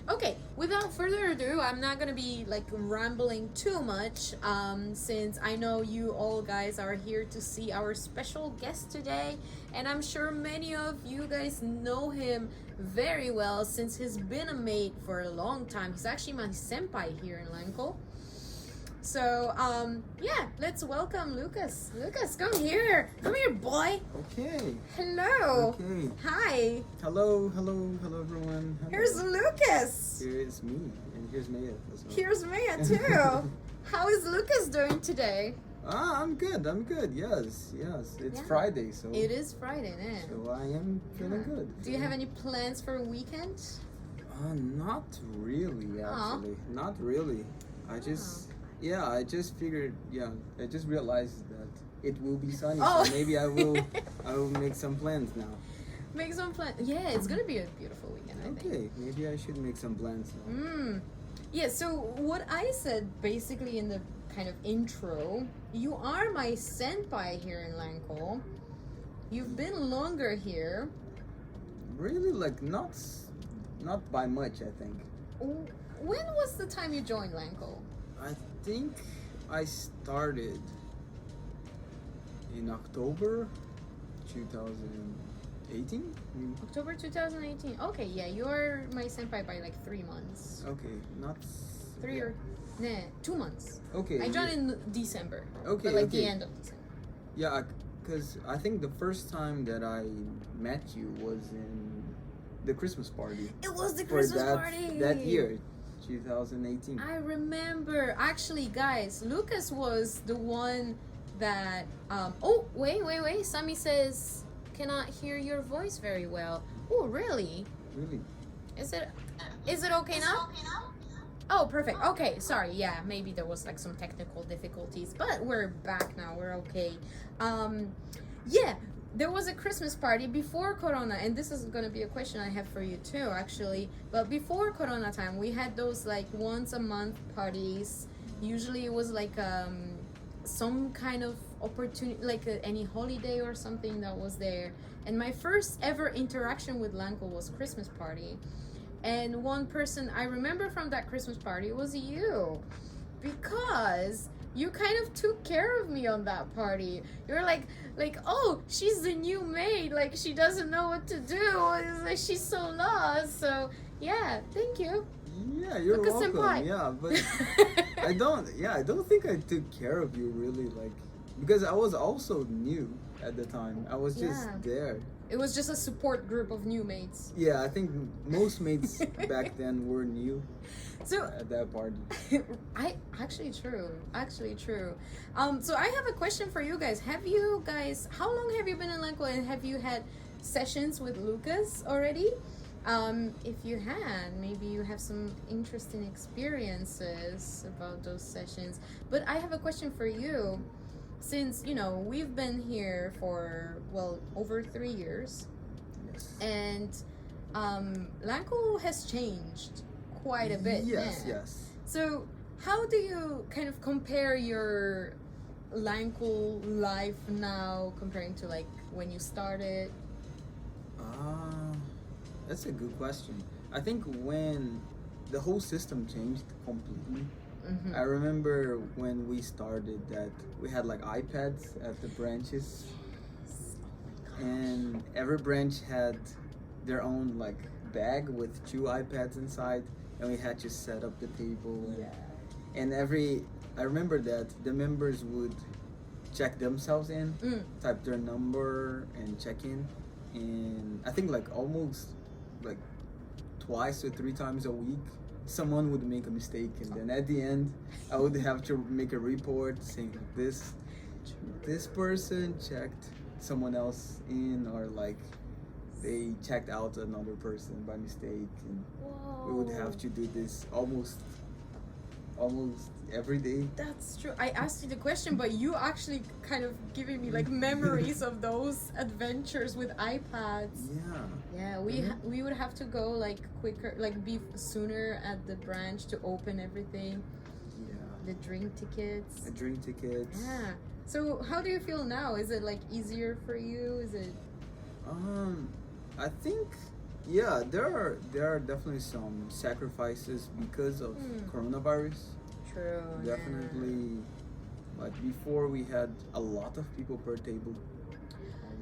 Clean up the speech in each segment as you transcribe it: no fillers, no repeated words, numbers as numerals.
Okay, without further ado, I'm not gonna be like rambling too much, since I know you all guys are here to see our special guest today, and I'm sure many of you guys know him very well since he's been a mate for a long time. He's actually my senpai here in LanCul. So, yeah, let's welcome Lucas. Lucas, come here. Come here, boy. Okay. Hello. Okay. Hi. Hello everyone. Hello. Here's Lucas. Here is me, and here's Meya as well. Here's Meya too. How is Lucas doing today? I'm good. Yes. It's Friday, so. It is Friday, né? So I am feeling good. Do you have any plans for a weekend? Not really, actually. Not really. I just figured, I just realized that it will be sunny, so maybe I will make some plans now. Make some plans. Yeah, it's gonna be a beautiful weekend, I think. Okay, maybe I should make some plans now. Yeah, so what I said basically in the kind of intro, you are my senpai here in LanCul. You've been longer here. Really, like, not by much, I think. When was the time you joined LanCul? I think I started in October 2018. October 2018. Okay, yeah, you're my senpai by like 3 months. Okay, not 3 or 2 months. Okay. I joined in December. Okay. But like the end of December. Yeah, because I think the first time that I met you was in the Christmas party. It was the Christmas party that year. 2018. I remember. Actually, guys, Lucas was the one that oh, wait. Sammy says cannot hear your voice very well. Oh, really? Really? Is it okay now? Oh, perfect. Okay, sorry. Yeah, maybe there was like some technical difficulties, but we're back now. We're okay. Yeah, there was a Christmas party before Corona, and this is going to be a question I have for you too, actually. But before Corona time, we had those like once a month parties. Usually it was like some kind of opportunity, like any holiday or something that was there. And my first ever interaction with LanCul was Christmas party. And one person I remember from that Christmas party was you, because you kind of took care of me on that party. You're like, oh, she's the new maid. Like, she doesn't know what to do. It's like she's so lost. So, yeah, thank you. Yeah, you're Lucas welcome. senpai. Yeah, but I don't think I took care of you really, like, because I was also new at the time. I was just there. It was just a support group of new mates. Yeah, I think most mates back then were new. So at that party. Actually true. So I have a question for you guys. How long have you been in LanCul, and have you had sessions with Lucas already? If you had, maybe you have some interesting experiences about those sessions. But I have a question for you. Since, we've been here for, over 3 years. Yes. And LanCul has changed quite a bit. Yes. So how do you kind of compare your LanCul life now comparing to like when you started? That's a good question. I think when the whole system changed completely. I remember when we started that we had like iPads at the branches. And every branch had their own like bag with 2 iPads inside, and we had to set up the table. And I remember that the members would check themselves in, type their number and check in, and I think like almost like twice or 3 times a week someone would make a mistake, and then at the end I would have to make a report saying this person checked someone else in, or like they checked out another person by mistake, and we would have to do this almost every day. That's true. I asked you the question, but you actually kind of giving me like memories of those adventures with iPads. Yeah, we would have to go like quicker, like be sooner at the branch to open everything. The drink tickets. Yeah. So how do you feel now? Is it like easier for you? Is it? I think Yeah, there are definitely some sacrifices because of coronavirus. True. Definitely, like before we had a lot of people per table.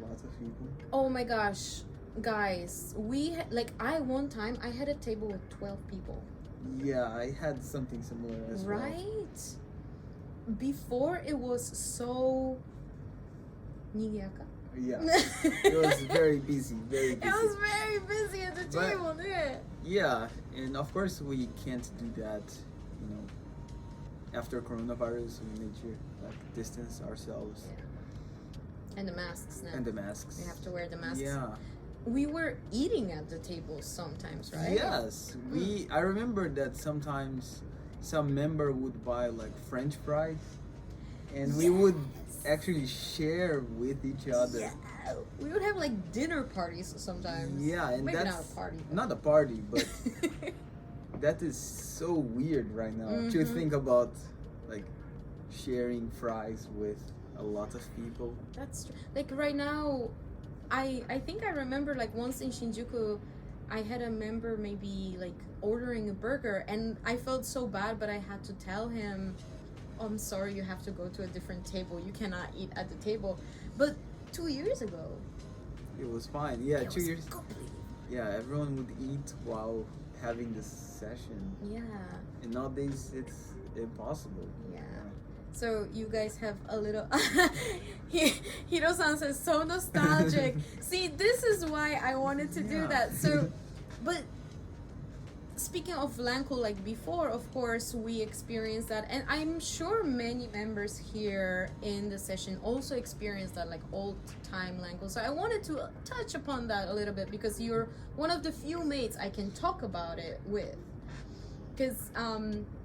A lot of people. Oh my gosh, guys, one time I had a table with 12 people. Yeah, I had something similar as well. Right? Before it was so nigiyaka. Yeah, it was very busy, very busy. It was very busy at the table, yeah. Yeah, and of course we can't do that, you know. After coronavirus, we need to like distance ourselves. Yeah. And the masks now. And the masks. We have to wear the masks. Yeah. We were eating at the table sometimes, right? Yes, I remember that sometimes some member would buy like French fries, and we would actually share with each other. Yeah. We would have like dinner parties sometimes. Yeah, and maybe that's not a party. Not a party, but that is so weird right now to think about, like sharing fries with a lot of people. That's true. Like right now, I think I remember like once in Shinjuku, I had a member maybe like ordering a burger, and I felt so bad, but I had to tell him, oh, I'm sorry, you have to go to a different table. You cannot eat at the table. But 2 years ago, it was fine. Yeah, it 2 was years. complete. Yeah, everyone would eat while having this session. Yeah. And nowadays it's impossible. Yeah. So you guys have a little Hiro-san says so nostalgic. See, this is why I wanted to do that. So but speaking of LanCul, like before, of course, we experienced that, and I'm sure many members here in the session also experienced that, like old time LanCul. So I wanted to touch upon that a little bit because you're one of the few mates I can talk about it with. Because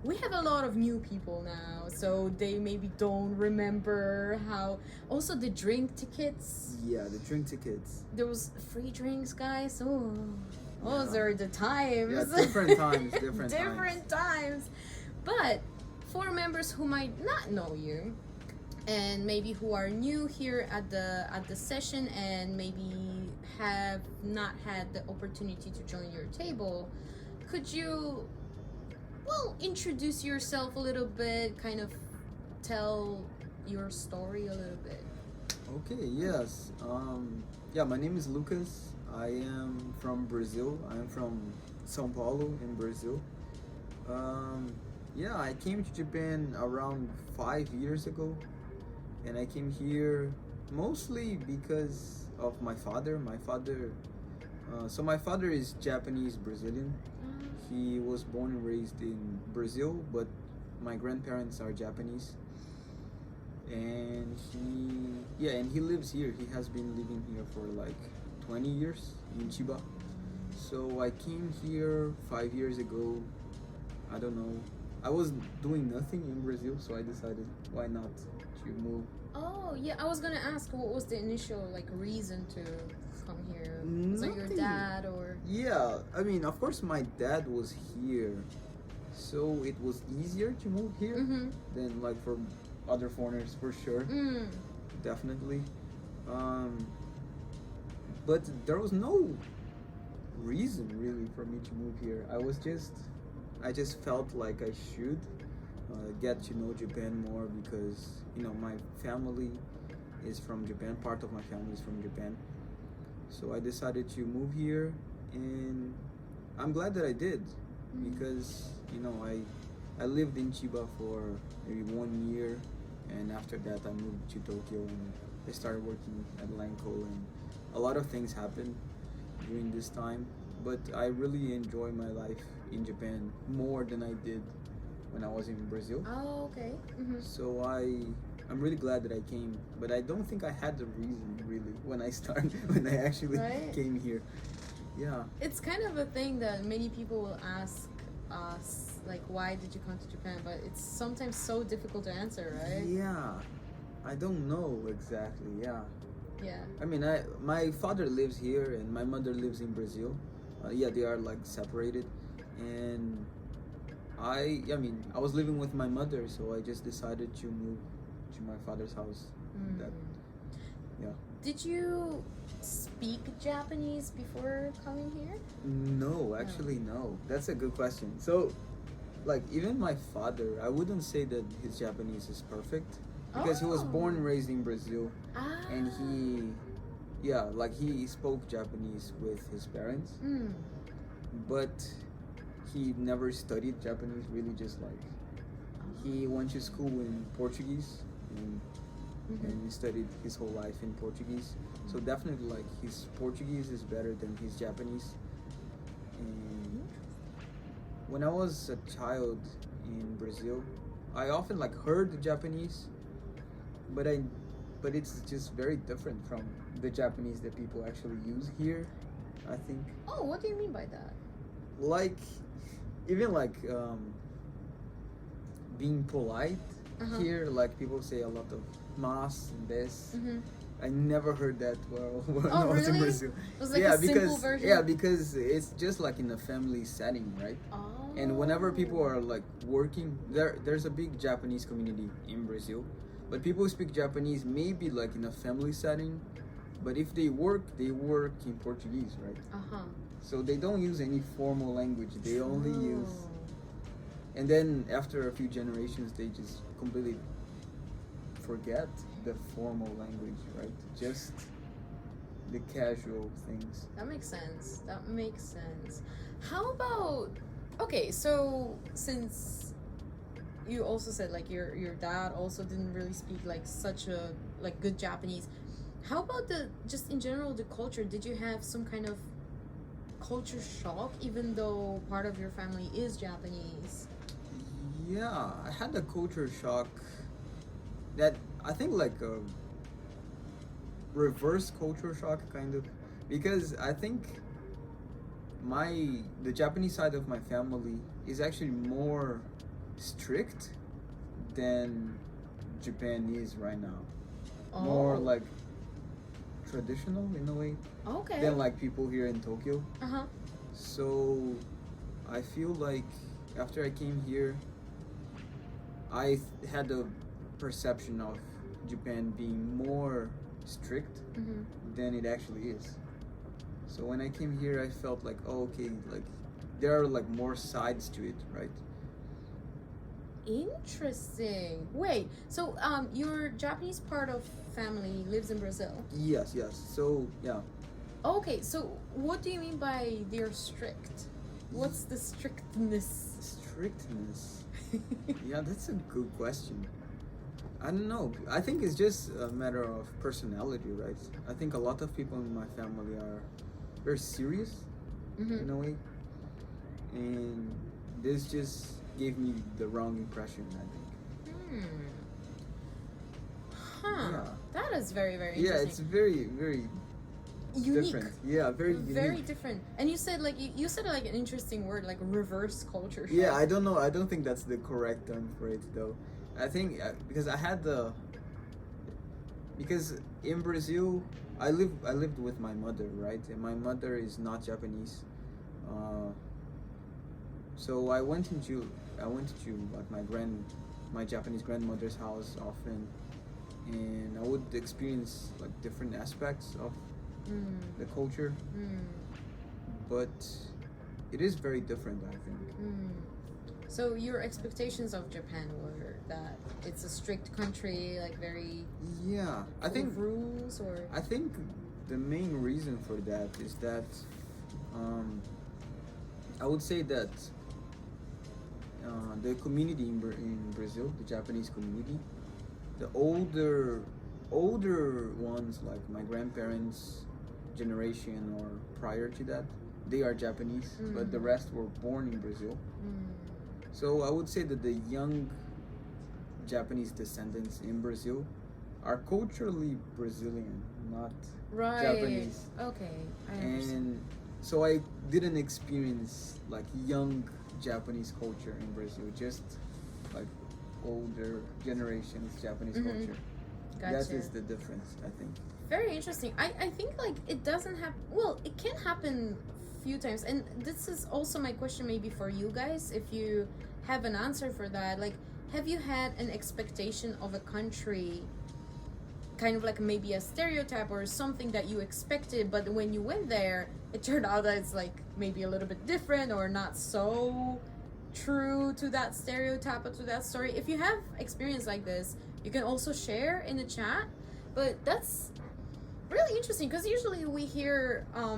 we have a lot of new people now, so they maybe don't remember how. Also, the drink tickets. Yeah, the drink tickets. Those free drinks, guys. Oh, those are the times. Yeah, different times, different times. But for members who might not know you, and maybe who are new here at the session, and maybe have not had the opportunity to join your table, could you? Well, introduce yourself a little bit, kind of tell your story a little bit. Okay, yes. Yeah, my name is Lucas. I am from Brazil. I'm from São Paulo in Brazil. Yeah, I came to Japan around 5 years ago. And I came here mostly because of my father. So my father is Japanese Brazilian. He was born and raised in Brazil, but my grandparents are Japanese. And he lives here. He has been living here for like 20 years in Chiba. So I came here 5 years ago. I don't know. I was doing nothing in Brazil, so I decided why not to move. Oh, yeah, I was gonna ask what was the initial like reason to come here? Was it your Nothing. dad or? Yeah, I mean, of course my dad was here, so it was easier to move here than like for other foreigners, for sure. Definitely. But there was no reason really for me to move here. I just felt like I should get to know Japan more because, you know, my family is from Japan. Part of my family is from Japan. So I decided to move here, and I'm glad that I did because, you know, I lived in Chiba for maybe 1 year, and after that I moved to Tokyo and I started working at LanCul, and a lot of things happened during this time, but I really enjoy my life in Japan more than I did when I was in Brazil. Oh, okay. So I'm really glad that I came, but I don't think I had the reason really when I actually came here. Yeah. It's kind of a thing that many people will ask us, like, why did you come to Japan? But it's sometimes so difficult to answer, right? Yeah. I don't know exactly, yeah. Yeah. I mean, my father lives here and my mother lives in Brazil. Yeah, they are like separated, and I was living with my mother, so I just decided to move to my father's house. Yeah. Did you speak Japanese before coming here? No, actually no. That's a good question. So, like, even my father, I wouldn't say that his Japanese is perfect because he was born and raised in Brazil, and he spoke Japanese with his parents, but he never studied Japanese. Really, just like he went to school in Portuguese and he studied his whole life in Portuguese. So definitely, like, his Portuguese is better than his Japanese. And when I was a child in Brazil, I often like heard Japanese, but it's just very different from the Japanese that people actually use here, I think. Oh, what do you mean by that? Like, even like being polite here, like people say a lot of mas and this. I never heard that when I was in Brazil. It was like a simple version? Yeah, because it's just like in a family setting, right? And whenever people are like working, there's a big Japanese community in Brazil, but people who speak Japanese maybe like in a family setting, but if they work in Portuguese, right? So they don't use any formal language. They only use, and then after a few generations, they just completely forget the formal language, right? Just the casual things. That makes sense. How about, okay, so since you also said like your dad also didn't really speak like such a like good Japanese, how about just in general the culture? Did you have some kind of culture shock even though part of your family is Japanese? Yeah, I had a culture shock that I think like a reverse culture shock kind of, because I think the Japanese side of my family is actually more strict than Japan is right now. More like traditional in a way than like people here in Tokyo. So I feel like after I came here, I had a perception of Japan being more strict than it actually is. So when I came here, I felt like, oh, okay, like there are like more sides to it, right? Interesting. Wait, so your Japanese part of family lives in Brazil? Yes. So yeah. Okay, so what do you mean by they're strict? What's the strictness? Strictness? Yeah, that's a good question. I don't know. I think it's just a matter of personality, right? I think a lot of people in my family are very serious in a way, and this just gave me the wrong impression, I think. Yeah. That is very, very interesting. Yeah, it's very, very unique. Different. Yeah, very unique. Very different. And you said like you said like an interesting word, like reverse culture shock. Yeah, I don't know. I don't think that's the correct term for it though. I think because because in Brazil I lived with my mother, right? And my mother is not Japanese. So I went to like my Japanese grandmother's house often, and I would experience like different aspects of the culture, but it is very different, I think. So your expectations of Japan were that it's a strict country, like very I think rules, or I think the main reason for that is that I would say that the community in Brazil, the Japanese community, the older ones, like my grandparents' generation or prior to that, they are Japanese, but the rest were born in Brazil. So I would say that the young Japanese descendants in Brazil are culturally Brazilian, not Japanese. Okay, I understand. And so I didn't experience like young Japanese culture in Brazil, just like older generations Japanese culture. Gotcha. That is the difference, I think. Very interesting. I think like it doesn't happen. Well, it can happen few times, and this is also my question maybe for you guys, if you have an answer for that. Like, have you had an expectation of a country kind of like maybe a stereotype or something that you expected, but when you went there, it turned out that it's like maybe a little bit different or not so true to that stereotype or to that story. If you have experience like this, you can also share in the chat. But that's really interesting because usually we hear how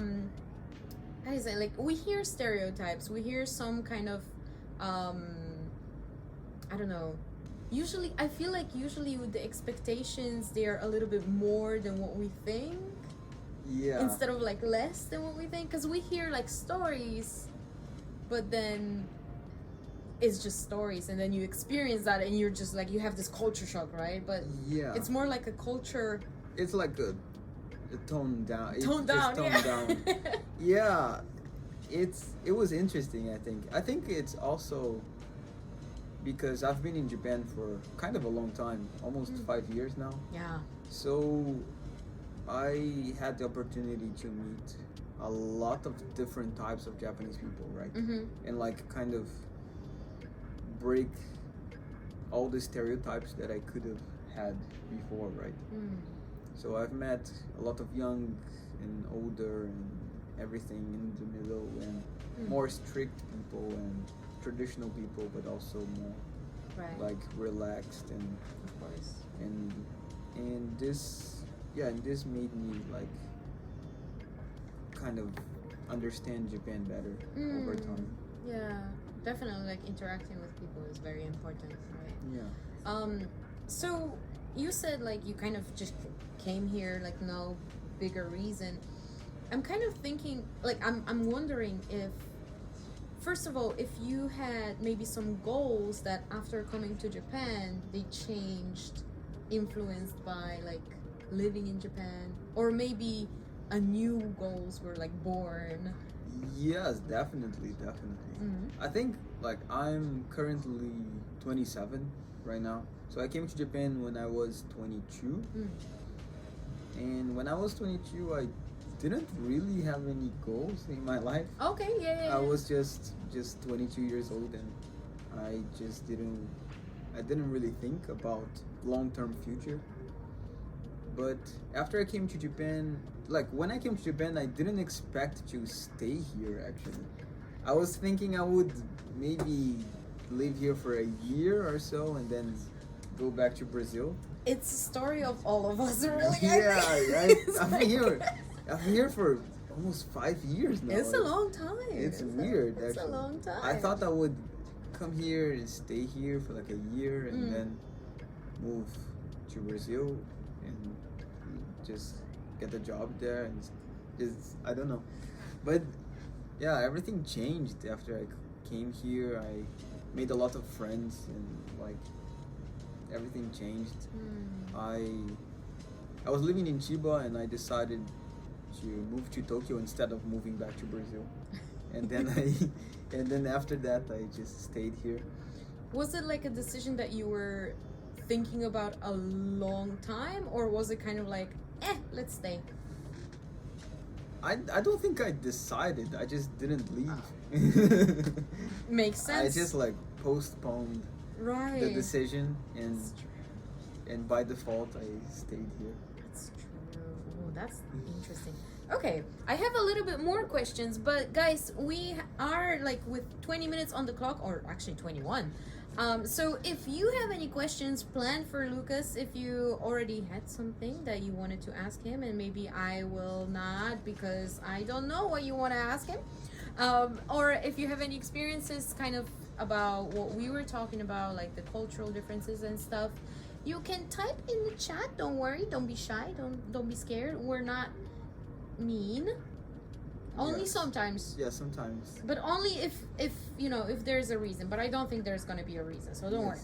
do you say, like, we hear stereotypes, we hear some kind of I don't know, usually I feel like usually with the expectations they're a little bit more than what we think, instead of like less than what we think, because we hear like stories but then it's just stories, and then you experience that and you're just like, you have this culture shock, right? But it's more like a culture, it's like a toned down. Yeah. It was interesting. I think it's also because I've been in Japan for kind of a long time, almost 5 years now. Yeah. So I had the opportunity to meet a lot of different types of Japanese people, right? And like kind of break all the stereotypes that I could have had before, right? So I've met a lot of young and older and everything in the middle, and more strict people and traditional people, but also more like relaxed, and of course, and this made me like kind of understand Japan better over time. Yeah, definitely, like interacting with people is very important, right? Yeah. So you said like you kind of just came here like no bigger reason. I'm kind of thinking, like, I'm wondering if, first of all, if you had maybe some goals that after coming to Japan they changed, influenced by like living in Japan, or maybe a new goals were like born. Yes, definitely. I think like I'm currently 27 right now, so I came to Japan when I was 22, and when I was 22 I didn't really have any goals in my life. Okay, yeah. I was just 22 years old, and I didn't really think about long-term future. But after I came to Japan, like when I came to Japan, I didn't expect to stay here actually. I was thinking I would maybe live here for a year or so and then go back to Brazil. It's a story of all of us, really. I'm here for almost 5 years now. It's a long time. It's weird. It's a long time. I thought I would come here and stay here for like a year and then move to Brazil and just get a job there and just, I don't know. But yeah, everything changed after I came here. I made a lot of friends and like everything changed. I was living in Chiba and I decided to move to Tokyo instead of moving back to Brazil. And then after that I just stayed here. Was it like a decision that you were thinking about a long time, or was it kind of like, let's stay? I don't think I decided. I just didn't leave. Makes sense. I just like postponed the decision, and by default I stayed here. That's true. Oh, that's interesting. Okay, I have a little bit more questions, but guys, we are like with 20 minutes on the clock, or actually 21. So if you have any questions planned for Lucas, if you already had something that you wanted to ask him, and maybe I will not because I don't know what you want to ask him, or if you have any experiences kind of about what we were talking about, like the cultural differences and stuff, you can type in the chat. Don't worry, don't be shy, don't be scared. We're not mean. Only sometimes. Yeah, sometimes. But only if you know, if there's a reason. But I don't think there's gonna be a reason, so don't worry.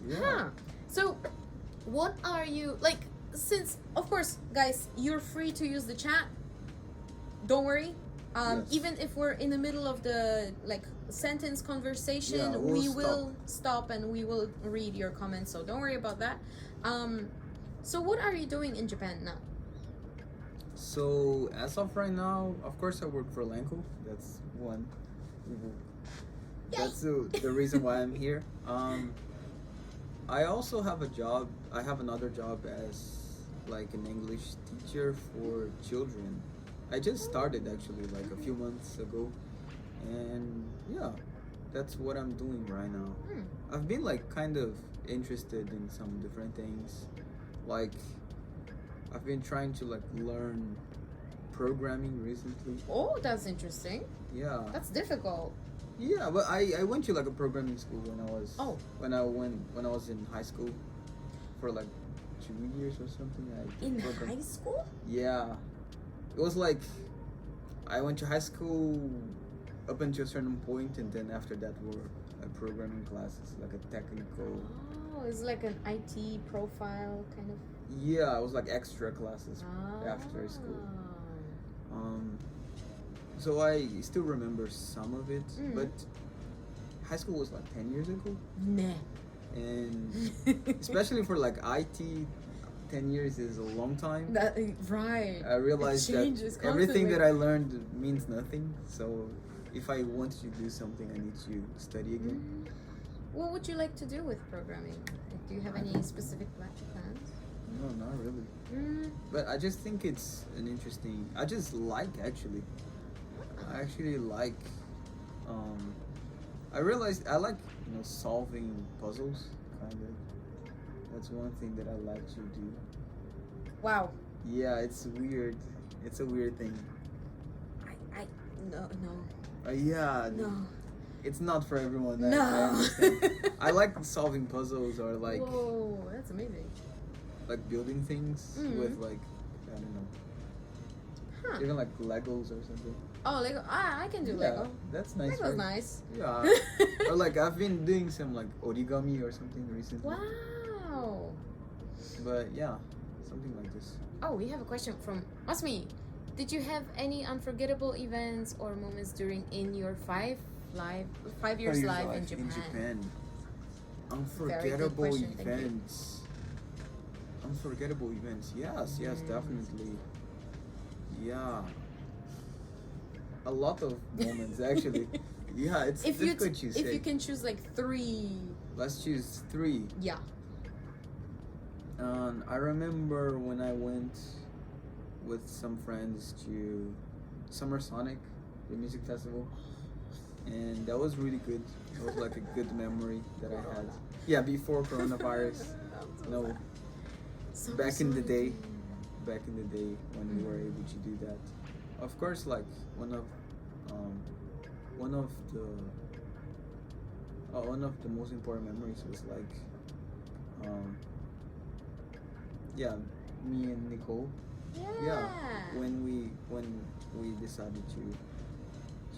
Yeah. So, what are you like? Since of course, guys, you're free to use the chat. Don't worry. Even if we're in the middle of the like sentence conversation, we will stop and we will read your comments. So don't worry about that. So what are you doing in Japan now? So as of right now, of course I work for LanCul. That's one. That's the reason why I'm here. I also have a job. I have another job as like an English teacher for children. I just started actually like a few months ago, and yeah, that's what I'm doing right now. I've been like kind of interested in some different things, like I've been trying to like learn programming recently. Oh, that's interesting. Yeah. That's difficult. Yeah, but I went to like a programming school when I was when I was in high school for like 2 years or something. In high school? Yeah, it was like I went to high school up until a certain point, and then after that were programming classes, like a technical. Oh, it's like an IT profile kind of. Yeah, it was like extra classes after school. So I still remember some of it, but high school was like 10 years ago. Nah. And especially for like IT, 10 years is a long time. That, right. I realized that constantly. everything that I learned means nothing. So if I want to do something, I need to study again. What would you like to do with programming? Like, do you have any specific plans? No, not really. But I just think it's an interesting. I just like actually. I actually like. I realized I like solving puzzles kind of. That's one thing that I like to do. Wow. Yeah, it's weird. It's a weird thing. No. Yeah. No. It's not for everyone. No. I understand. I like solving puzzles or like. Whoa, that's amazing. Like building things with like I don't know. Even like Legos or something. Oh, Lego. I can do Lego. That's nice. Lego's right? nice. Yeah. Or like I've been doing some like origami or something recently. Wow. But yeah, something like this. Oh, we have a question from Asmi. Did you have any unforgettable events or moments in your 5 years life in Japan? Unforgettable question, thank you. events. Unforgettable events. Yes, definitely. Yeah. A lot of moments actually. Yeah, it's difficult to say. If you can choose like 3. Let's choose 3. Yeah. I remember when I went with some friends to Summer Sonic, the music festival, and that was really good. It was like a good memory that I had. Yeah, before coronavirus. No. Back in the day when we were able to do that. Of course, like one of the most important memories was like me and Nicole. Yeah, when we decided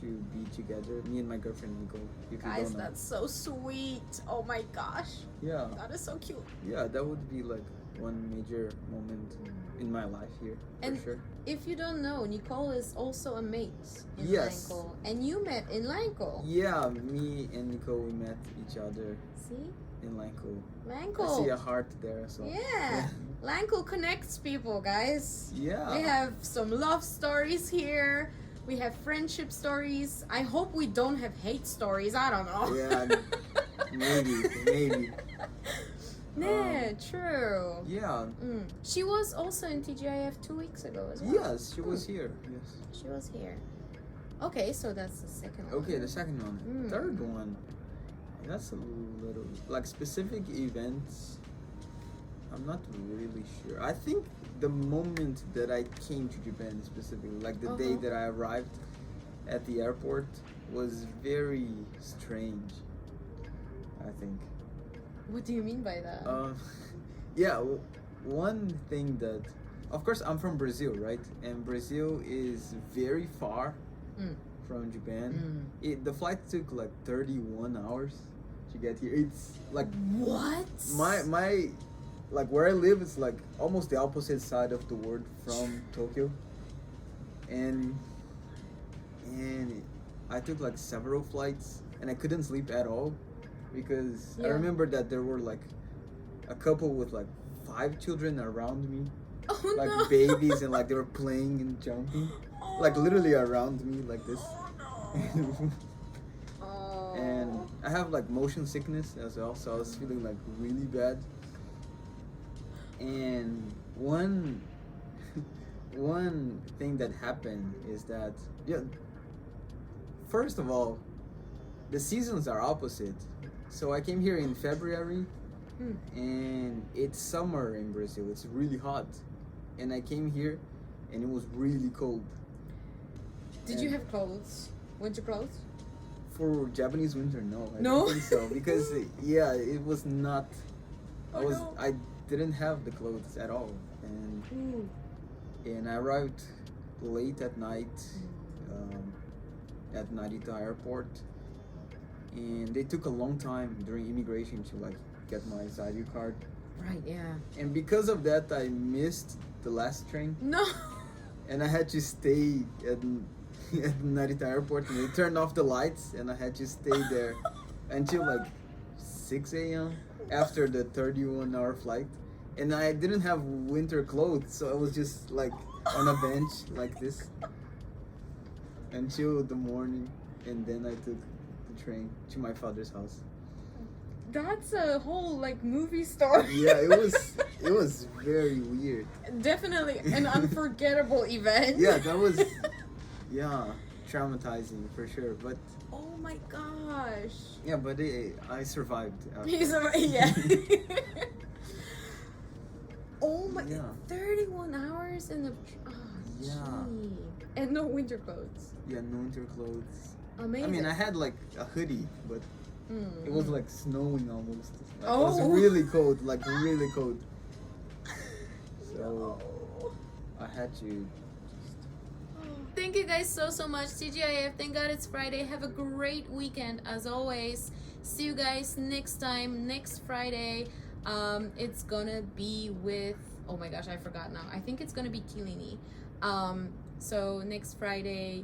to be together, me and my girlfriend Nicole. Guys, that's so sweet. Oh my gosh. Yeah. That is so cute. Yeah, that would be like one major moment in my life here, for sure. If you don't know, Nicole is also a mate in Yes. LanCul, and you met in LanCul. Yeah, me and Nicole, we met each other See? in LanCul. LanCul. I see a heart there, so. Yeah. LanCul connects people, guys. Yeah. We have some love stories here. We have friendship stories. I hope we don't have hate stories. I don't know. Yeah, maybe. Yeah, true. Yeah. She was also in TGIF 2 weeks ago as well. Yes, she was here. Yes. She was here. Okay, so that's the second one. Okay, the second one. Third one. That's a little like specific events. I'm not really sure. I think the moment that I came to Japan specifically, like the day that I arrived at the airport, was very strange, I think. What do you mean by that? Yeah, one thing that, of course, I'm from Brazil, right? And Brazil is very far from Japan. The flight took like 31 hours to get here. It's like what? My like where I live is like almost the opposite side of the world from Tokyo, and I took like several flights and I couldn't sleep at all because I remember that there were like a couple with like 5 children around me, like babies, and like they were playing and jumping, like literally around me like this. And I have like motion sickness as well, so I was feeling like really bad. And one thing that happened is that, yeah, first of all, the seasons are opposite. So I came here in February, and it's summer in Brazil. It's really hot, and I came here, and it was really cold. Did you have clothes? Winter clothes? For Japanese winter, no. I No? don't think so, because yeah, it was not. I didn't have the clothes at all, and I arrived late at night at Narita airport, and they took a long time during immigration to like get my Zairyu card. Right, yeah. And because of that, I missed the last train, No! and I had to stay at Narita airport, and they turned off the lights, and I had to stay there until like 6 a.m. after the 31-hour flight. And I didn't have winter clothes, so I was just like on a bench like this until the morning, and then I took the train to my father's house. That's a whole like movie story. Yeah, it was very weird. Definitely an unforgettable event. Yeah, that was traumatizing for sure. But oh my gosh. yeah, but I survived. After. Yeah. Oh my, Yeah. 31 hours in the. Oh, Yeah. gee. And no winter clothes. Yeah, no winter clothes. Amazing. I mean, I had like a hoodie, but it was like snowing almost. Like, Oh. It was really cold, like really cold. So No. I had to. Thank you guys so much. TGIF, thank God it's Friday. Have a great weekend as always. See you guys next time, next Friday. It's gonna be with, oh my gosh, I forgot now. I think it's gonna be Kilini. So next Friday,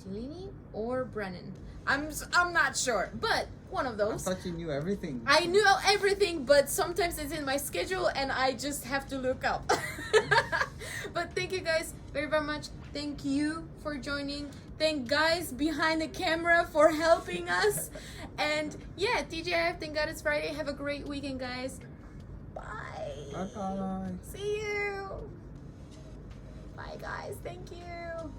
Kilini or Brennan. I'm not sure, but one of I those. thought you knew everything. I knew everything, but sometimes it's in my schedule and I just have to look up. But thank you guys very, very much. Thank you for joining. Thank guys behind the camera for helping us. And yeah, TGIF, thank God it's Friday. Have a great weekend, guys. Bye. Bye bye. See you. Bye, guys. Thank you.